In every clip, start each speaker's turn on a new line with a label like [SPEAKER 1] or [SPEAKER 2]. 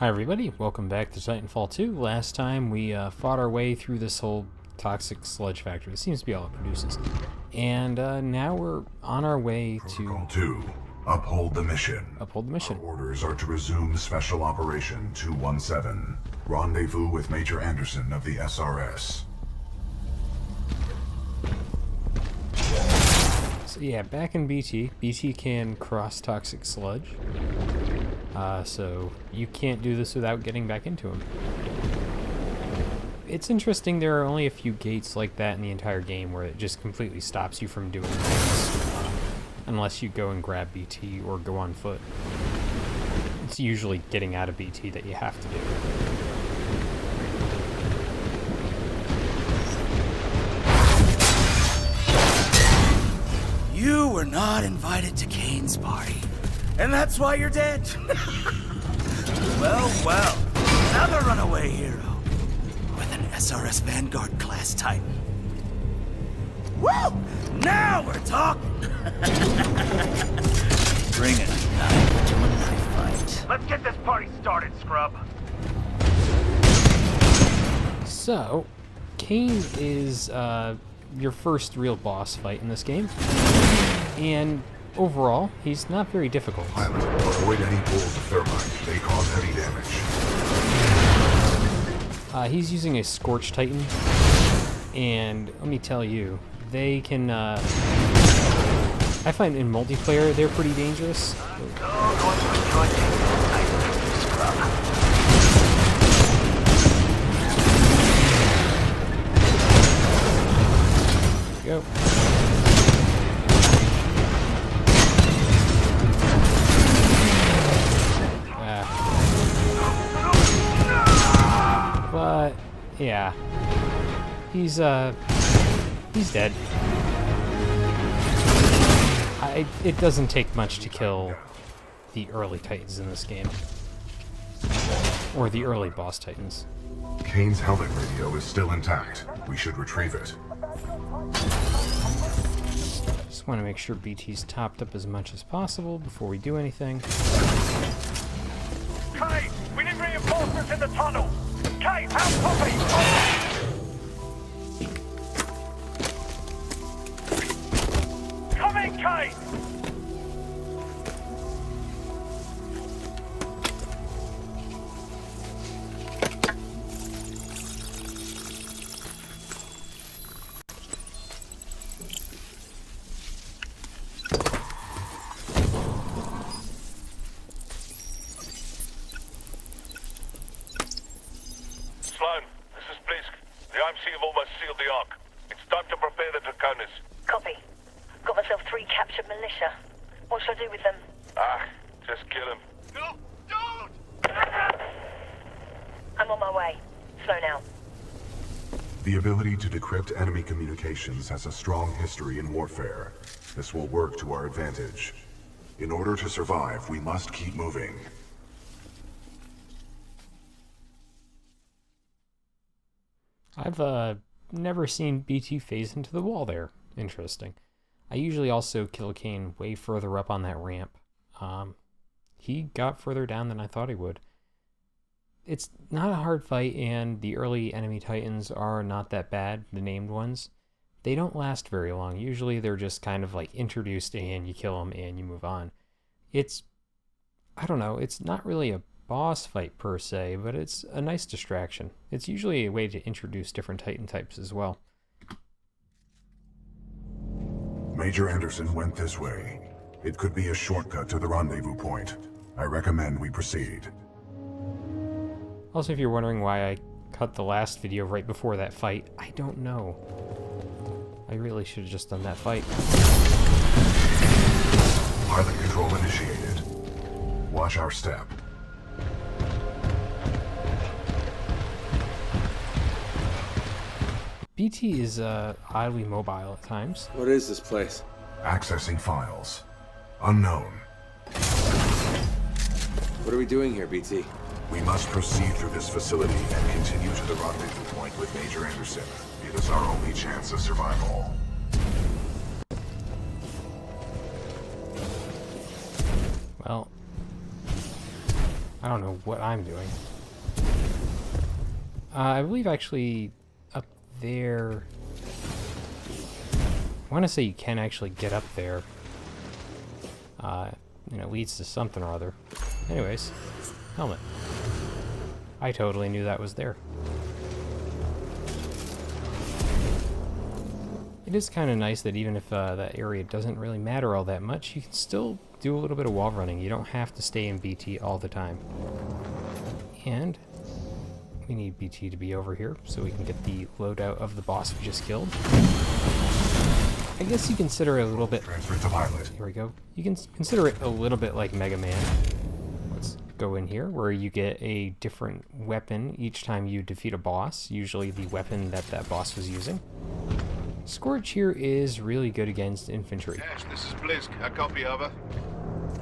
[SPEAKER 1] Hi everybody, welcome back to Titanfall 2. Last time we fought our way through this whole toxic sludge factory. It seems to be all it produces. And now we're on our way
[SPEAKER 2] Protocol 2. Uphold the mission.
[SPEAKER 1] Uphold the mission.
[SPEAKER 2] Our orders are to resume Special Operation 217. Rendezvous with Major Anderson of the SRS.
[SPEAKER 1] So yeah, back in BT. BT can cross toxic sludge. So you can't do this without getting back into him. It's interesting there are only a few gates like that in the entire game where it just completely stops you from doing things. Unless you go and grab BT or go on foot. It's usually getting out of BT that you have to do.
[SPEAKER 3] You were not invited to Kane's party, and that's why you're dead. Well, another runaway hero with an SRS Vanguard class Titan. Woo! Now we're talking! Bring a knife to a knife fight.
[SPEAKER 4] Let's get this party started, scrub.
[SPEAKER 1] So, Kane is your first real boss fight in this game, and overall, he's not very difficult.
[SPEAKER 2] Pilot, avoid any pools of thermite. They cause heavy damage.
[SPEAKER 1] He's using a Scorched Titan, and let me tell you, they can, I find in multiplayer they're pretty dangerous. Go. But yeah, he's dead. It doesn't take much to kill the early Titans in this game, or the early boss Titans.
[SPEAKER 2] Kane's helmet radio is still intact. We should retrieve it.
[SPEAKER 1] Just want to make sure BT's topped up as much as possible before we do anything.
[SPEAKER 4] Kane, we need reinforcements in the tunnel. Kane, how copy? Come in, Kane!
[SPEAKER 5] Sloan, this is Blisk. The IMC have almost sealed the Ark. It's time to prepare the Draconis.
[SPEAKER 6] Copy. Got myself 3 captured militia. What should I do with them?
[SPEAKER 5] Just kill him.
[SPEAKER 4] No, don't!
[SPEAKER 6] I'm on my way. Slow now.
[SPEAKER 2] The ability to decrypt enemy communications has a strong history in warfare. This will work to our advantage. In order to survive, we must keep moving.
[SPEAKER 1] I've never seen BT phase into the wall there. Interesting. I usually also kill Kane way further up on that ramp. He got further down than I thought he would. It's not a hard fight, and the early enemy Titans are not that bad, the named ones. They don't last very long. Usually they're just kind of like introduced and you kill them and you move on. I don't know, it's not really a boss fight per se, but it's a nice distraction. It's usually a way to introduce different Titan types as well.
[SPEAKER 2] Major Anderson went this way. It could be a shortcut to the rendezvous point. I recommend we proceed.
[SPEAKER 1] Also, if you're wondering why I cut the last video right before that fight, I don't know. I really should have just done that fight.
[SPEAKER 2] Pilot control initiated. Watch our step.
[SPEAKER 1] BT is oddly mobile at times.
[SPEAKER 3] What is this place?
[SPEAKER 2] Accessing files. Unknown.
[SPEAKER 3] What are we doing here, BT?
[SPEAKER 2] We must proceed through this facility and continue to the rendezvous point with Major Anderson. It is our only chance of survival.
[SPEAKER 1] Well, I don't know what I'm doing. I believe actually up there... I want to say you can actually get up there. And it leads to something or other. Anyways, helmet. I totally knew that was there. It is kind of nice that even if that area doesn't really matter all that much, you can still do a little bit of wall running. You don't have to stay in BT all the time. And we need BT to be over here so we can get the loadout of the boss we just killed. I guess you consider it a little bit...
[SPEAKER 2] Transfer to pilot.
[SPEAKER 1] Here we go. You can consider it a little bit like Mega Man. Let's go in here, where you get a different weapon each time you defeat a boss, usually the weapon that that boss was using. Scorch here is really good against infantry.
[SPEAKER 7] Ash, this is Blisk. A copy, over.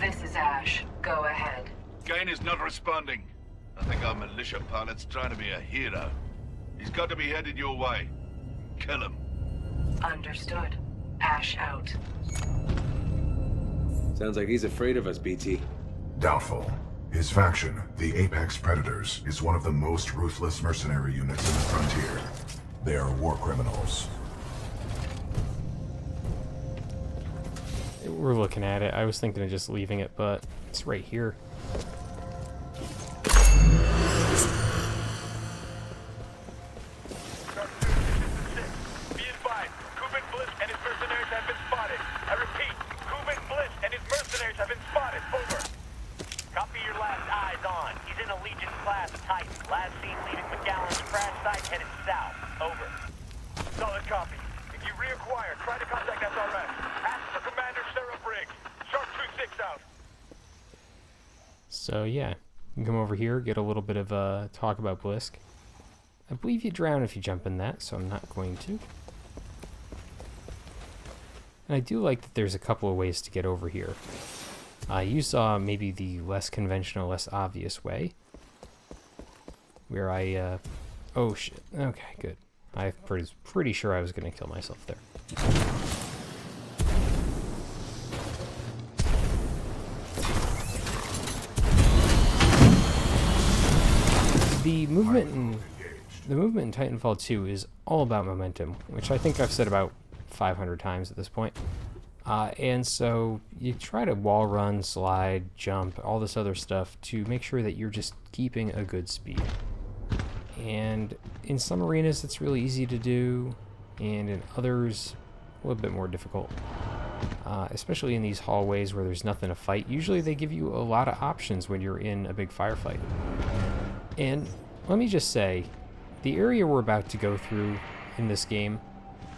[SPEAKER 8] This is Ash. Go ahead.
[SPEAKER 7] Kane is not responding. I think our militia pilot's trying to be a hero. He's got to be headed your way. Kill him.
[SPEAKER 8] Understood. Ash out.
[SPEAKER 9] Sounds like he's afraid of us, BT.
[SPEAKER 2] Doubtful. His faction, the Apex Predators, is one of the most ruthless mercenary units in the frontier. They are war criminals.
[SPEAKER 1] We're looking at it. I was thinking of just leaving it, but it's right here.
[SPEAKER 4] Be advised, Kuban Bliss and his mercenaries have been spotted. I repeat, Kuban Bliss and his mercenaries have been spotted. Over. Copy your last eyes on. He's in a Legion-class Titan. Last seen leaving McGowan's crash site headed south. Over. Solid copy. If you reacquire, try to contact SRS. Ask for Commander Sarah Briggs. Sharp 2-6 out.
[SPEAKER 1] So yeah, you can come over here, get a little bit of talk about Blisk. I believe you drown if you jump in that, so I'm not going to. And I do like that there's a couple of ways to get over here. You saw maybe the less conventional, less obvious way. Where I, oh shit, okay, good. I'm pretty sure I was going to kill myself there. The movement in Titanfall 2 is all about momentum, which I think I've said about 500 times at this point. And so you try to wall run, slide, jump, all this other stuff to make sure that you're just keeping a good speed. And in some arenas it's really easy to do, and in others a little bit more difficult. Especially in these hallways where there's nothing to fight. Usually they give you a lot of options when you're in a big firefight. And let me just say, the area we're about to go through in this game,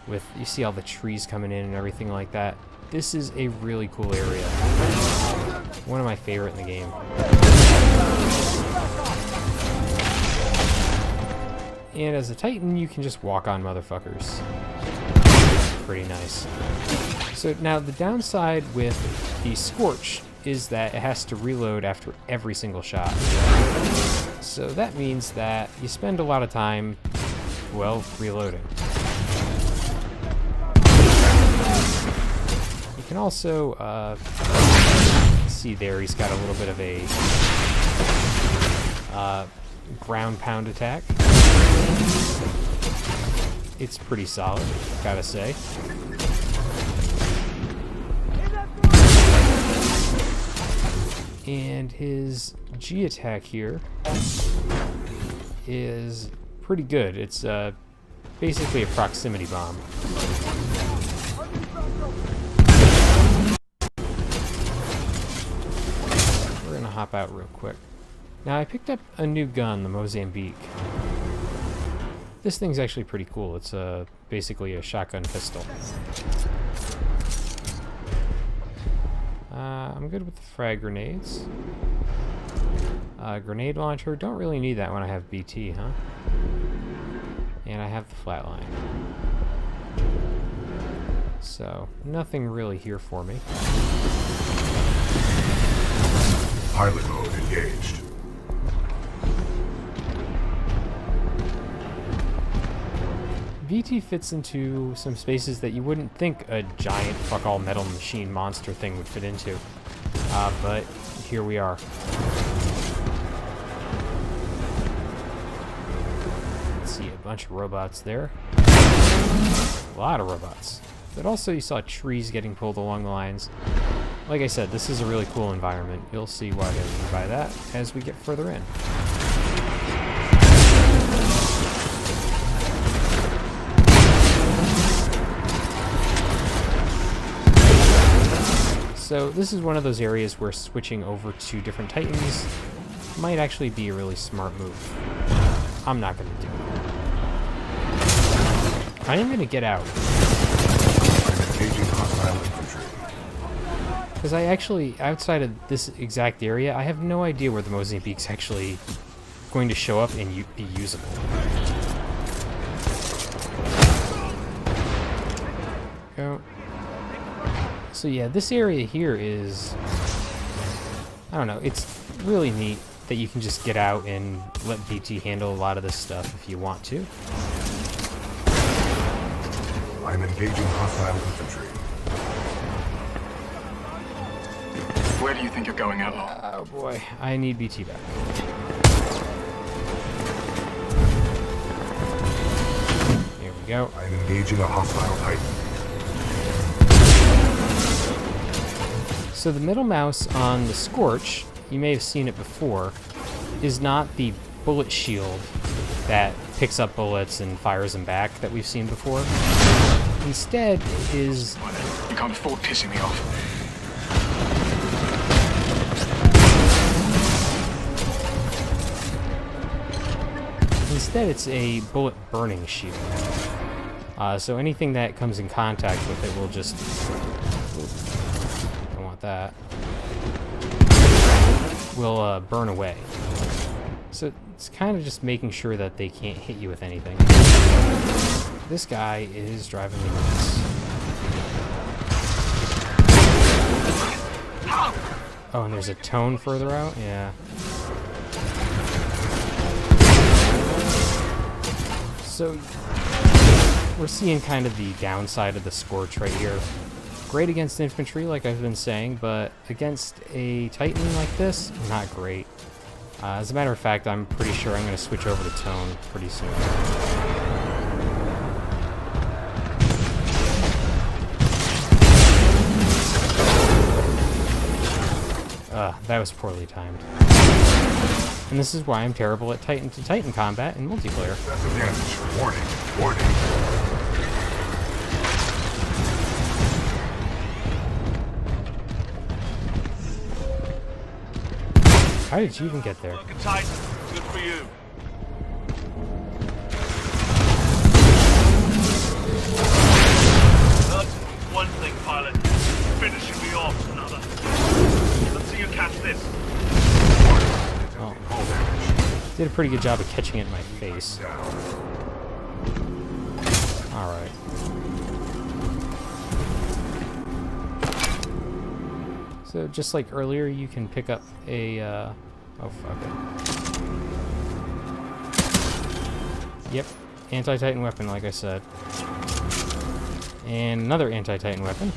[SPEAKER 1] with, you see all the trees coming in and everything like that, this is a really cool area. One of my favorite in the game. And as a Titan, you can just walk on motherfuckers. Pretty nice. So now the downside with the Scorch is that it has to reload after every single shot. So that means that you spend a lot of time, well, reloading. You can also see there he's got a little bit of a ground pound attack. It's pretty solid, gotta say. And his G attack here is pretty good. It's basically a proximity bomb. We're gonna hop out real quick. Now I picked up a new gun, the Mozambique. This thing's actually pretty cool. It's basically a shotgun pistol. I'm good with the frag grenades. Grenade launcher, don't really need that when I have BT, huh? And I have the flatline. So, nothing really here for me.
[SPEAKER 2] Pilot mode engaged.
[SPEAKER 1] BT fits into some spaces that you wouldn't think a giant fuck-all metal machine monster thing would fit into. But here we are. bunch of robots there. A lot of robots. But also you saw trees getting pulled along the lines. Like I said, this is a really cool environment. You'll see what I mean by that as we get further in. So this is one of those areas where switching over to different Titans might actually be a really smart move. I'm not going to do it. I am going to get out.
[SPEAKER 2] Engaging hostile infantry.
[SPEAKER 1] Because I actually, outside of this exact area, I have no idea where the Mozambique's actually going to show up and be usable. Go. So yeah, this area here is, I don't know, it's really neat that you can just get out and let BT handle a lot of this stuff if you want to.
[SPEAKER 2] I'm engaging hostile infantry.
[SPEAKER 10] Where do you think you're going, Outlaw?
[SPEAKER 1] Oh boy, I need BT back. Here we go.
[SPEAKER 2] I'm engaging a hostile Titan.
[SPEAKER 1] So the middle mouse on the Scorch, you may have seen it before, is not the bullet shield that picks up bullets and fires them back that we've seen before. Instead is...
[SPEAKER 10] You can't afford pissing me off.
[SPEAKER 1] Instead, it's a bullet burning shield. So anything that comes in contact with it will just... Don't want that. Will burn away. So it's kind of just making sure that they can't hit you with anything. This guy is driving me nuts. Oh, and there's a tone further out? Yeah. So we're seeing kind of the downside of the Scorch right here. Great against infantry, like I've been saying, but against a Titan like this, not great. As a matter of fact, I'm pretty sure I'm going to switch over to tone pretty soon. That was poorly timed. And this is why I'm terrible at Titan-to-Titan combat in multiplayer.
[SPEAKER 2] That's a damage. Warning. Warning.
[SPEAKER 1] How did you even get there?
[SPEAKER 5] Like a Titan. Good for you. That's one thing, pilot. Finishing me off is another. Let's see you catch this.
[SPEAKER 1] Oh. Did a pretty good job of catching it in my face. Alright. So just like earlier, you can pick up a, oh fuck it. Yep, anti-Titan weapon, like I said. And another anti-Titan weapon.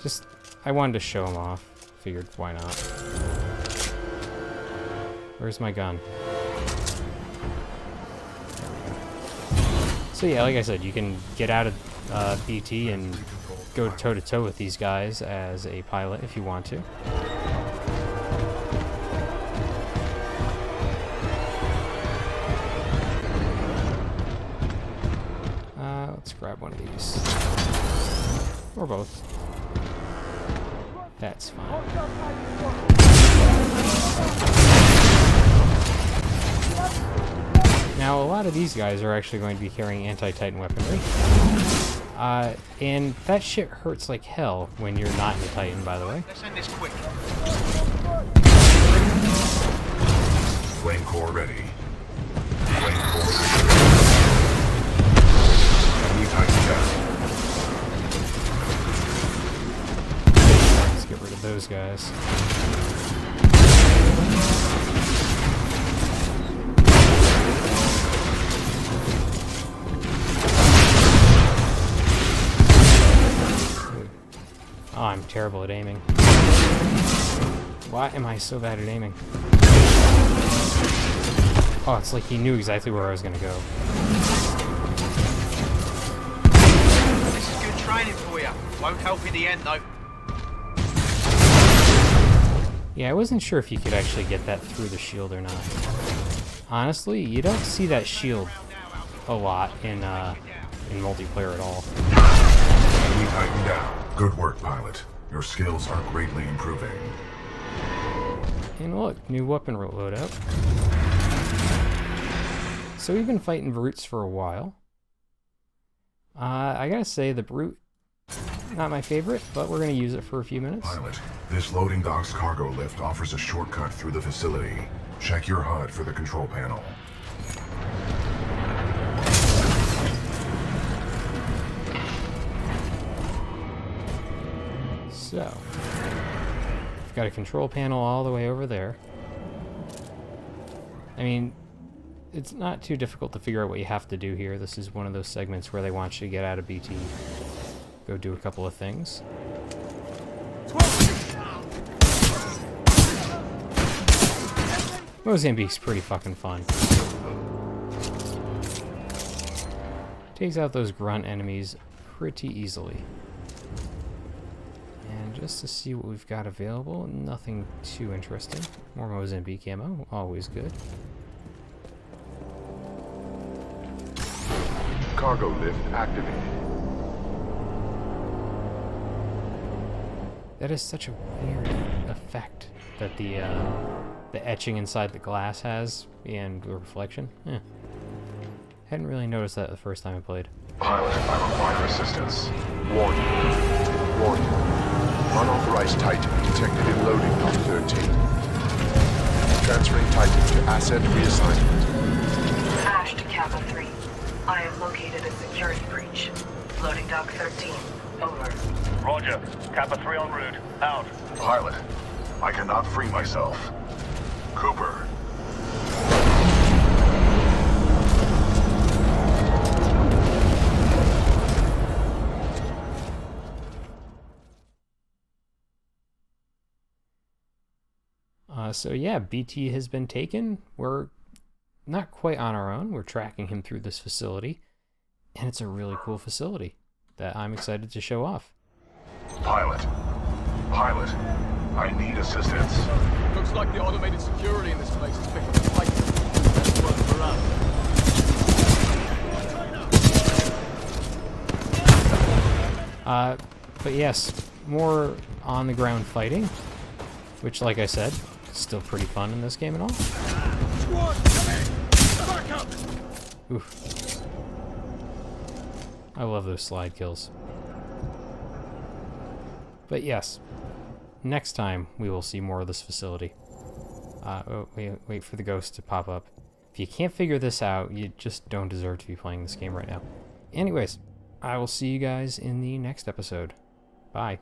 [SPEAKER 1] Just, I wanted to show them off. Figured, why not? Where's my gun? So yeah, like I said, you can get out of BT and go toe-to-toe with these guys as a pilot if you want to. Let's grab one of these. Or both. That's fine. Now, a lot of these guys are actually going to be carrying anti-Titan weaponry. And that shit hurts like hell when you're not in a Titan, by the way.
[SPEAKER 10] Let's end this quick.
[SPEAKER 2] Flame core ready. Flame core ready. Enemy Titan down.
[SPEAKER 1] Let's get rid of those guys. Oh, I'm terrible at aiming. Why am I so bad at aiming? Oh, it's like he knew exactly where I was gonna go.
[SPEAKER 11] This is good training for you. Won't help in the end, though.
[SPEAKER 1] Yeah, I wasn't sure if you could actually get that through the shield or not. Honestly, you don't see that shield a lot in multiplayer at all.
[SPEAKER 2] Enemy Titan down. Good work, pilot. Your skills are greatly improving.
[SPEAKER 1] And look, new weapon loadout. So we've been fighting brutes for a while. I gotta say, the brute, not my favorite, but we're gonna use it for a few minutes.
[SPEAKER 2] Pilot, this loading dock's cargo lift offers a shortcut through the facility. Check your HUD for the control panel.
[SPEAKER 1] So, we've got a control panel all the way over there. I mean, it's not too difficult to figure out what you have to do here. This is one of those segments where they want you to get out of BT. Go do a couple of things. Mozambique's pretty fucking fun. Takes out those grunt enemies pretty easily. And just to see what we've got available, nothing too interesting. More Mozambique ammo, always good.
[SPEAKER 2] Cargo lift activated.
[SPEAKER 1] That is such a weird effect that the etching inside the glass has and the reflection. Hadn't really noticed that the first time I played.
[SPEAKER 2] Pilot, I require assistance. Warning. Warning. Unauthorized Titan detected in loading dock 13. Transferring Titan to asset reassignment.
[SPEAKER 8] Ash to Kappa 3. I have located a security breach. Loading dock 13. Over.
[SPEAKER 5] Roger. Kappa 3 en route. Out.
[SPEAKER 2] Pilot, I cannot free myself. Cooper.
[SPEAKER 1] So yeah, BT has been taken. We're not quite on our own. We're tracking him through this facility. And it's a really cool facility that I'm excited to show off.
[SPEAKER 2] Pilot. Pilot, I need assistance.
[SPEAKER 10] Looks like the automated security in this place is picking up the fight. That's work for us.
[SPEAKER 1] But yes, more on the ground fighting, which, like I said, is still pretty fun in this game and all. Oof. I love those slide kills. But yes, next time we will see more of this facility. Wait for the ghost to pop up. If you can't figure this out, you just don't deserve to be playing this game right now. Anyways, I will see you guys in the next episode. Bye.